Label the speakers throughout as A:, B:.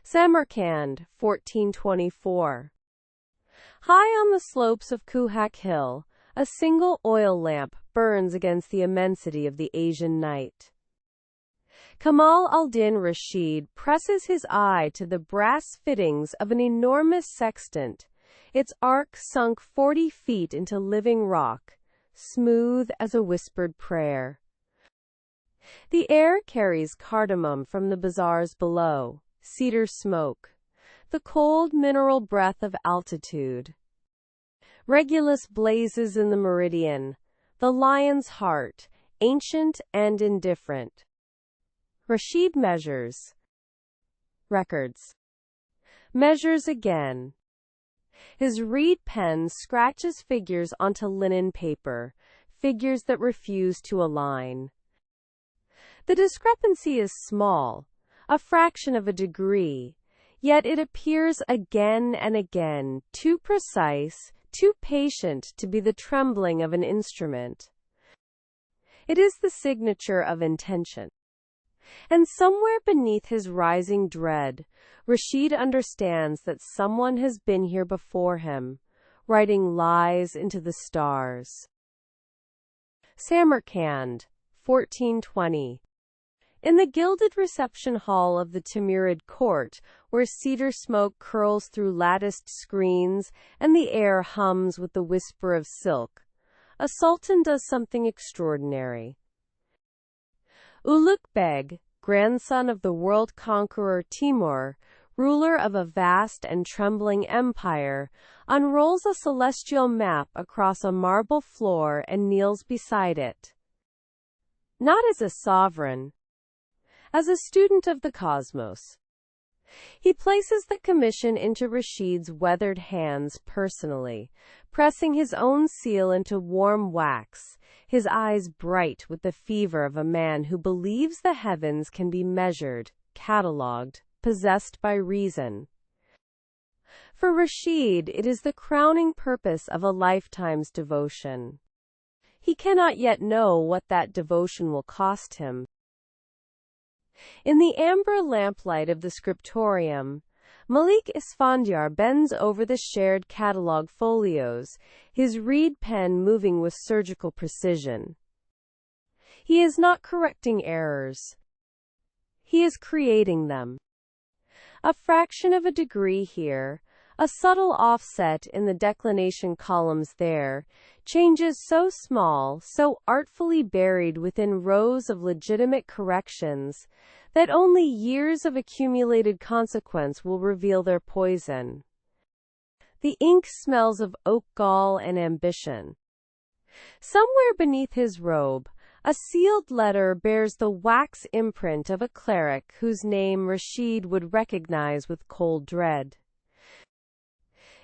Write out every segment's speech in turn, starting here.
A: Samarkand, 1424. High on the slopes of Kuhak Hill, a single oil lamp burns against the immensity of the Asian night. Kamāl al-Dīn Rashid presses his eye to the brass fittings of an enormous sextant, its arc sunk 40 feet into living rock, smooth as a whispered prayer. The air carries cardamom from the bazaars below, cedar smoke, the cold mineral breath of altitude. Regulus blazes in the meridian, the lion's heart, ancient and indifferent. Rashid measures. Records. Measures again. His reed pen scratches figures onto linen paper, figures that refuse to align. The discrepancy is small, a fraction of a degree, yet it appears again and again, too precise, too patient to be the trembling of an instrument. It is the signature of intention. And somewhere beneath his rising dread, Rashid understands that someone has been here before him, writing lies into the stars. Samarkand, 1420. In the gilded reception hall of the Timurid court, where cedar smoke curls through latticed screens and the air hums with the whisper of silk, a sultan does something extraordinary. Ulugh Beg, grandson of the world conqueror Timur, ruler of a vast and trembling empire, unrolls a celestial map across a marble floor and kneels beside it. Not as a sovereign, as a student of the cosmos. He places the commission into Rashid's weathered hands personally, pressing his own seal into warm wax, his eyes bright with the fever of a man who believes the heavens can be measured, catalogued, possessed by reason. For Rashid, it is the crowning purpose of a lifetime's devotion. He cannot yet know what that devotion will cost him. In the amber lamplight of the scriptorium, Malik Isfandyar bends over the shared catalogue folios, his reed pen moving with surgical precision. He is not correcting errors. He is creating them. A fraction of a degree here, a subtle offset in the declination columns there, changes so small, so artfully buried within rows of legitimate corrections, that only years of accumulated consequence will reveal their poison. The ink smells of oak gall and ambition. Somewhere beneath his robe, a sealed letter bears the wax imprint of a cleric whose name Rashid would recognize with cold dread.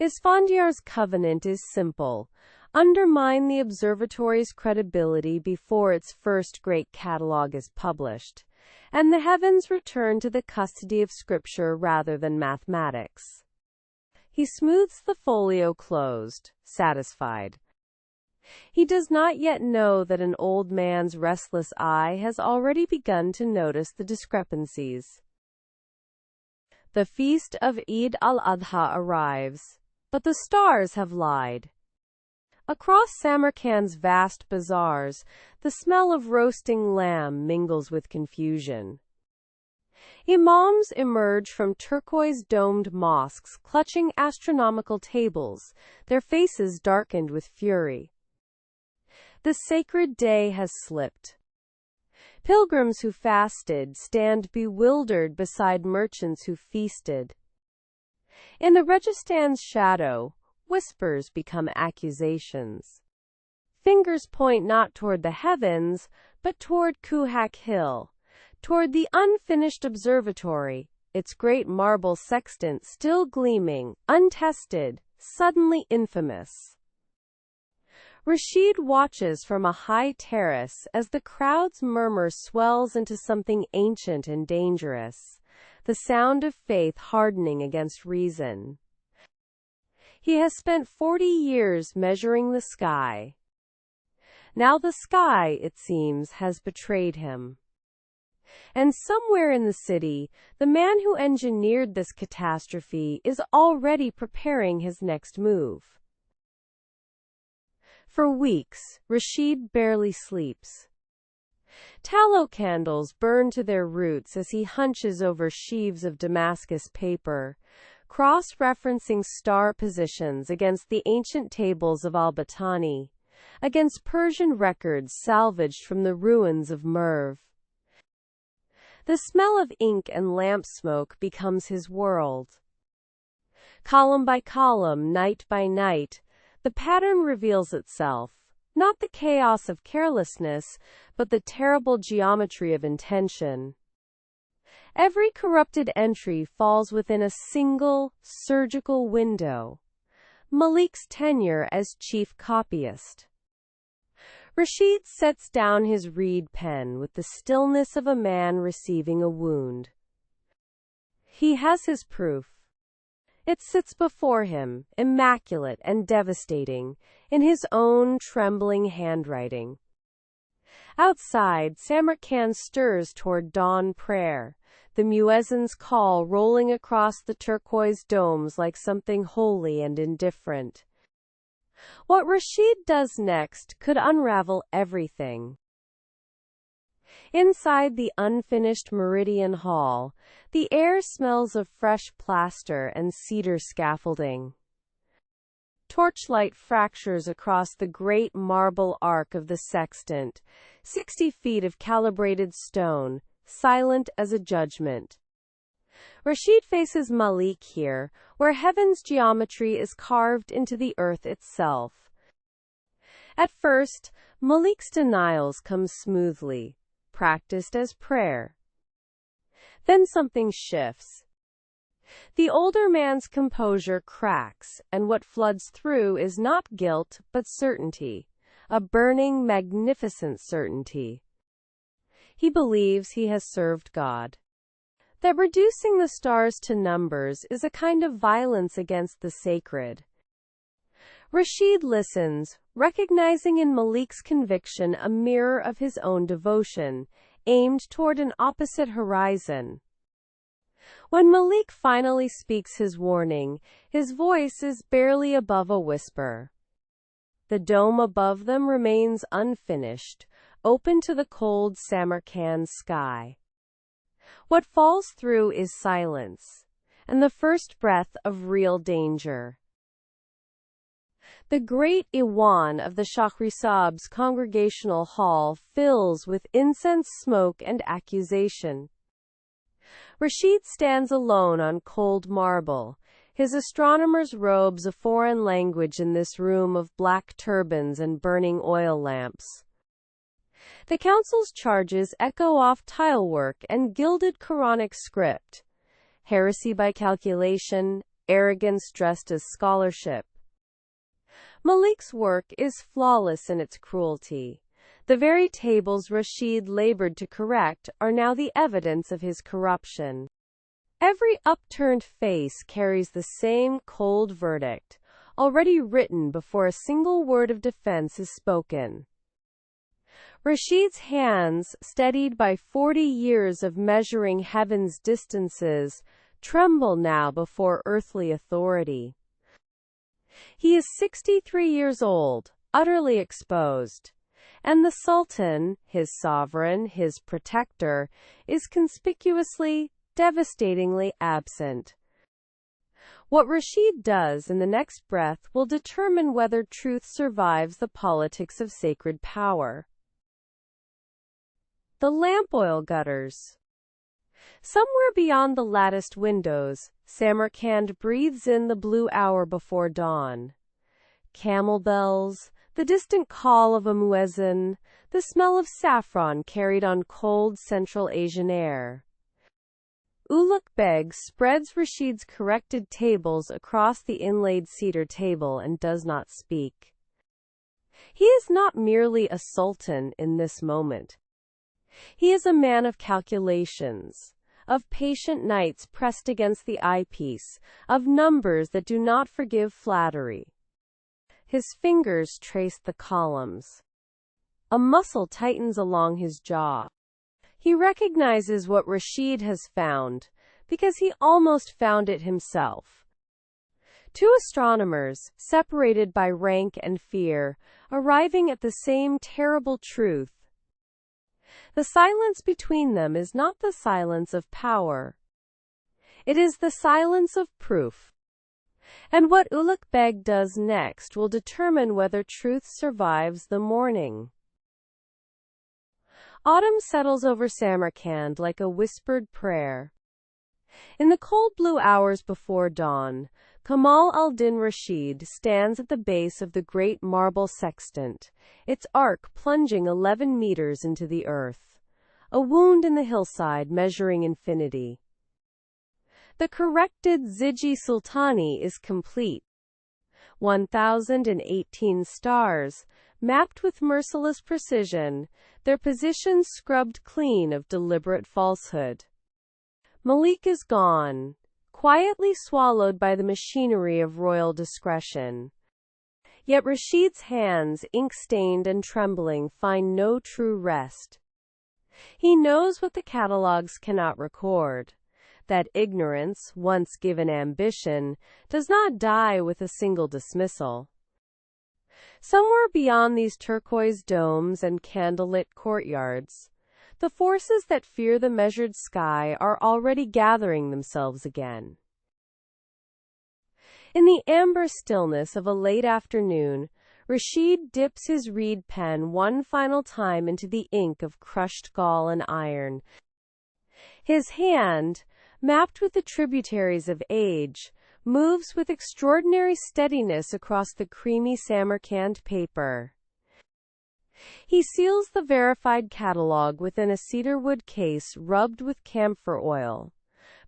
A: Isfandyar's covenant is simple: undermine the observatory's credibility before its first great catalogue is published, and the heavens return to the custody of scripture rather than mathematics. He smooths the folio closed, satisfied. He does not yet know that an old man's restless eye has already begun to notice the discrepancies. The feast of Eid al-Adha arrives, but the stars have lied. Across Samarkand's vast bazaars, the smell of roasting lamb mingles with confusion. Imams emerge from turquoise-domed mosques clutching astronomical tables, their faces darkened with fury. The sacred day has slipped. Pilgrims who fasted stand bewildered beside merchants who feasted. In the registan's shadow, whispers become accusations. Fingers point not toward the heavens, but toward Kuhak Hill, toward the unfinished observatory, its great marble sextant still gleaming, untested, suddenly infamous. Rashid watches from a high terrace as the crowd's murmur swells into something ancient and dangerous, the sound of faith hardening against reason. He has spent 40 years measuring the sky. Now the sky, it seems, has betrayed him. And somewhere in the city, the man who engineered this catastrophe is already preparing his next move. For weeks, Rashid barely sleeps. Tallow candles burn to their roots as he hunches over sheaves of Damascus paper, cross-referencing star positions against the ancient tables of al-Battani, against Persian records salvaged from the ruins of Merv. The smell of ink and lamp smoke becomes his world. Column by column, night by night, the pattern reveals itself, not the chaos of carelessness, but the terrible geometry of intention. Every corrupted entry falls within a single, surgical window: Malik's tenure as chief copyist. Rashid sets down his reed pen with the stillness of a man receiving a wound. He has his proof. It sits before him, immaculate and devastating, in his own trembling handwriting. Outside, Samarkand stirs toward dawn prayer, the muezzin's call rolling across the turquoise domes like something holy and indifferent. What Rashid does next could unravel everything. Inside the unfinished Meridian Hall, the air smells of fresh plaster and cedar scaffolding. Torchlight fractures across the great marble arch of the sextant, 60 feet of calibrated stone, silent as a judgment. Rashid faces Malik here, where heaven's geometry is carved into the earth itself. At first, Malik's denials come smoothly, practiced as prayer. Then something shifts. The older man's composure cracks, and what floods through is not guilt but certainty, a burning, magnificent certainty. He believes he has served God. That reducing the stars to numbers is a kind of violence against the sacred. Rashid listens, recognizing in Malik's conviction a mirror of his own devotion, aimed toward an opposite horizon. When Malik finally speaks his warning, his voice is barely above a whisper. The dome above them remains unfinished, open to the cold Samarkand sky. What falls through is silence, and the first breath of real danger. The great Iwan of the Shahrisab's congregational hall fills with incense smoke and accusation. Rashid stands alone on cold marble, his astronomer's robes a foreign language in this room of black turbans and burning oil lamps. The council's charges echo off tilework and gilded Quranic script. Heresy by calculation, arrogance dressed as scholarship. Malik's work is flawless in its cruelty. The very tables Rashid labored to correct are now the evidence of his corruption. Every upturned face carries the same cold verdict, already written before a single word of defense is spoken. Rashid's hands, steadied by 40 years of measuring heaven's distances, tremble now before earthly authority. He is 63 years old, utterly exposed, and the Sultan, his sovereign, his protector, is conspicuously, devastatingly absent. What Rashid does in the next breath will determine whether truth survives the politics of sacred power. The lamp oil gutters. Somewhere beyond the latticed windows, Samarkand breathes in the blue hour before dawn. Camel bells, the distant call of a muezzin, the smell of saffron carried on cold Central Asian air. Ulugh Beg spreads Rashid's corrected tables across the inlaid cedar table and does not speak. He is not merely a sultan in this moment. He is a man of calculations, of patient nights pressed against the eyepiece, of numbers that do not forgive flattery. His fingers trace the columns. A muscle tightens along his jaw. He recognizes what Rashid has found, because he almost found it himself. Two astronomers, separated by rank and fear, arriving at the same terrible truth. The silence between them is not the silence of power. It is the silence of proof. And what Ulugh Beg does next will determine whether truth survives the morning. Autumn settles over Samarkand like a whispered prayer. In the cold blue hours before dawn, Kamāl al-Dīn Rashid stands at the base of the great marble sextant, its arc plunging 11 meters into the earth, a wound in the hillside measuring infinity. The corrected Zij-i-Sultani is complete. 1,018 stars, mapped with merciless precision, their positions scrubbed clean of deliberate falsehood. Malik is gone, quietly swallowed by the machinery of royal discretion. Yet Rashid's hands, ink-stained and trembling, find no true rest. He knows what the catalogues cannot record, that ignorance, once given ambition, does not die with a single dismissal. Somewhere beyond these turquoise domes and candlelit courtyards, the forces that fear the measured sky are already gathering themselves again. In the amber stillness of a late afternoon, Rashid dips his reed pen one final time into the ink of crushed gall and iron. His hand, mapped with the tributaries of age, moves with extraordinary steadiness across the creamy Samarkand paper. He seals the verified catalogue within a cedarwood case rubbed with camphor oil,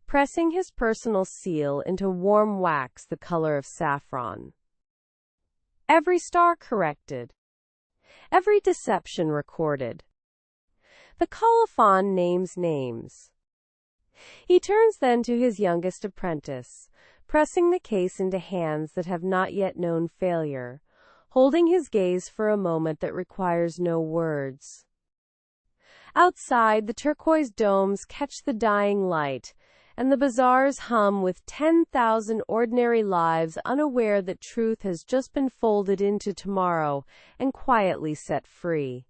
A: pressing his personal seal into warm wax the color of saffron. Every star corrected. Every deception recorded. The colophon names names. He turns then to his youngest apprentice, pressing the case into hands that have not yet known failure, holding his gaze for a moment that requires no words. Outside, the turquoise domes catch the dying light, and the bazaars hum with 10,000 ordinary lives unaware that truth has just been folded into tomorrow and quietly set free.